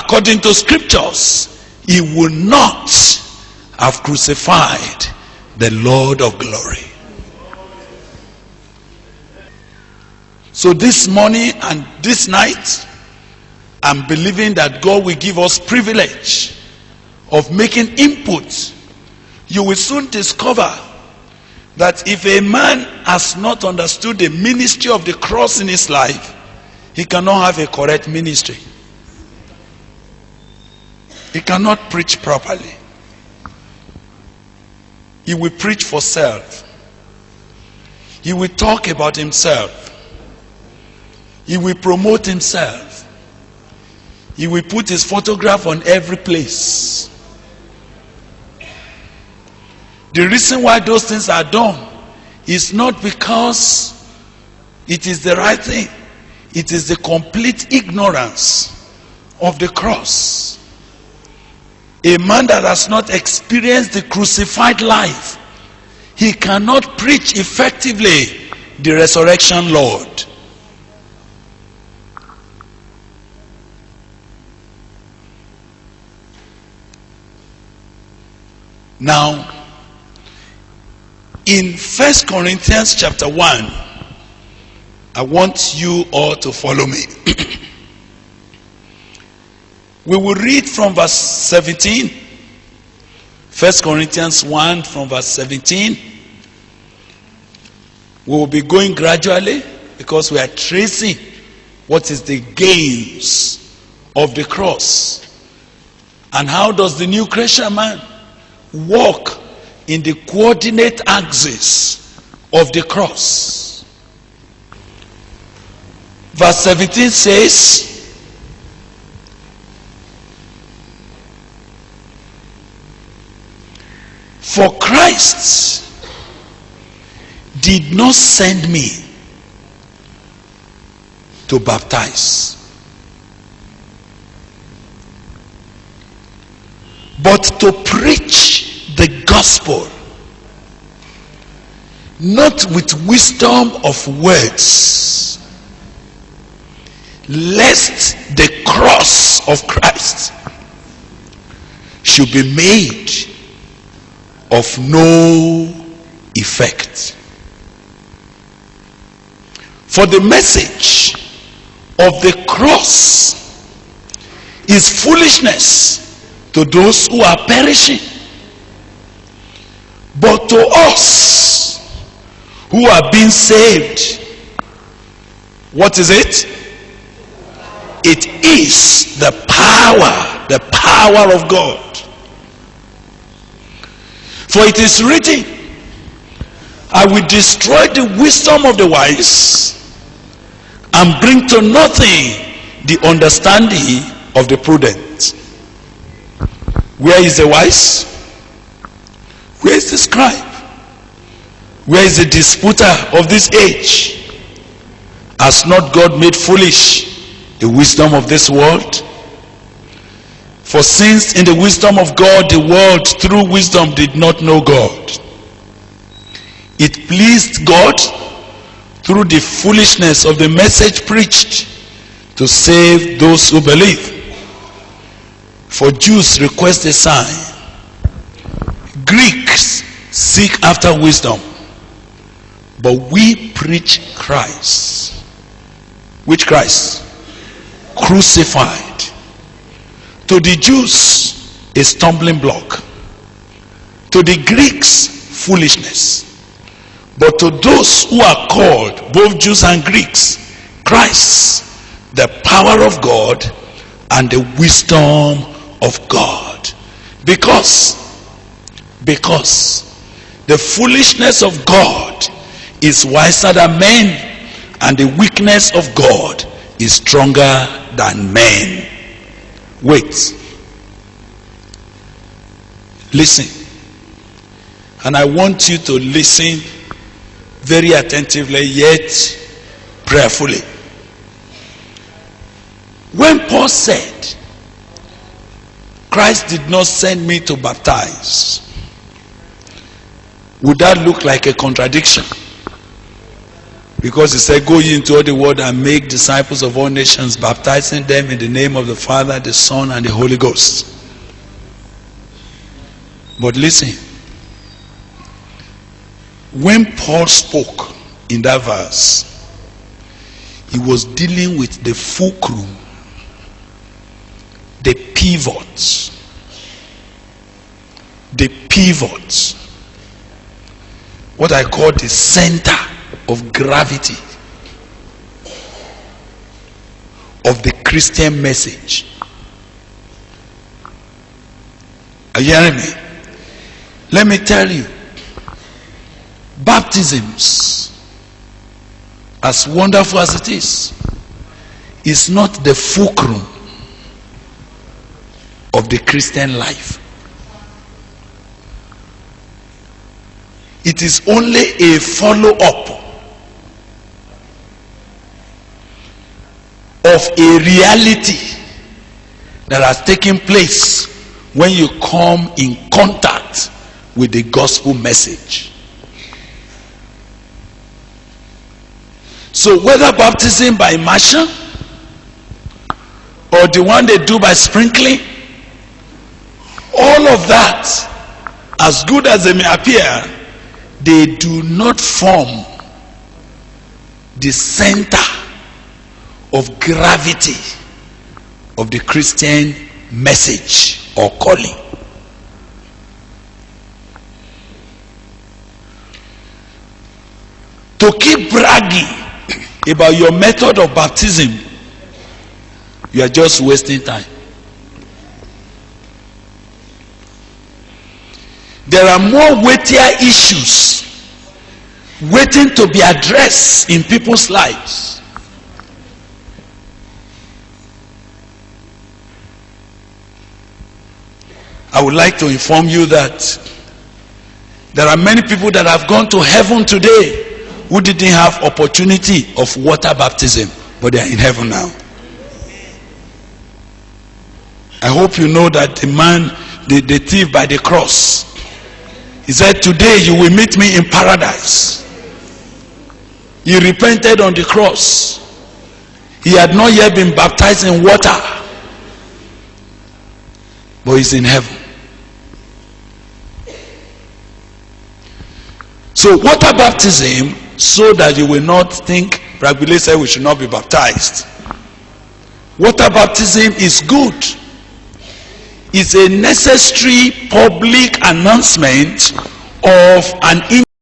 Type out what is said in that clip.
according to scriptures, he would not have crucified the Lord of glory. So this morning and this night, I'm believing that God will give us privilege of making input. You will soon discover that if a man has not understood the ministry of the cross in his life, he cannot have a correct ministry. He cannot preach properly. He will preach for self. He will talk about himself. He will promote himself. He will put his photograph on every place. The reason why those things are done is not because it is the right thing. It is the complete ignorance of the cross. A man that has not experienced the crucified life, he cannot preach effectively the resurrection Lord. Now, in 1 Corinthians chapter 1, I want you all to follow me. We will read from verse 17. 1 Corinthians 1 from verse 17. We will be going gradually because we are tracing what is the gains of the cross. And how does the new creation man walk in the coordinate axis of the cross. Verse 17 says, "For Christ did not send me to baptize, but to preach the gospel, not with wisdom of words, lest the cross of Christ should be made of no effect. For the message of the cross is foolishness to those who are perishing, but to us who are being saved, what is it? It is the power of God. For it is written, I will destroy the wisdom of the wise and bring to nothing the understanding of the prudent. Where is the wise? Where is the scribe? Where is the disputer of this age? Has not God made foolish the wisdom of this world? For since in the wisdom of God the world through wisdom did not know God, it pleased God through the foolishness of the message preached to save those who believe. For Jews request a sign, Greeks seek after wisdom, but we preach Christ. Which Christ? Crucified. To the Jews, a stumbling block. To the Greeks, foolishness. But to those who are called, both Jews and Greeks, Christ, the power of God and the wisdom of God. Because the foolishness of God is wiser than men, and the weakness of God is stronger than men. Wait. Listen. And I want you to listen very attentively, yet prayerfully. When Paul said, Christ did not send me to baptize, would that look like a contradiction? Because he said, go ye into all the world and make disciples of all nations, baptizing them in the name of the Father, the Son, and the Holy Ghost. But listen, when Paul spoke in that verse, he was dealing with the fulcrum, the pivot, what I call the center of gravity of the Christian message. Are you hearing me? Let me tell you, baptisms, as wonderful as it is not the fulcrum of the Christian life. It is only a follow-up of a reality that has taken place when you come in contact with the gospel message. So whether baptism by immersion or the one they do by sprinkling, all of that, as good as they may appear, they do not form the center of gravity of the Christian message or calling. To keep bragging about your method of baptism, you are just wasting time. There are more weightier issues waiting to be addressed in people's lives. I would like to inform you that there are many people that have gone to heaven today who didn't have opportunity of water baptism, but they are in heaven now. I hope you know that the man, the thief by the cross, he said, today you will meet me in paradise. He repented on the cross. He had not yet been baptized in water, but he's in heaven. So water baptism, so that you will not think Bragbilé said we should not be baptized. Water baptism is good. It's a necessary public announcement of an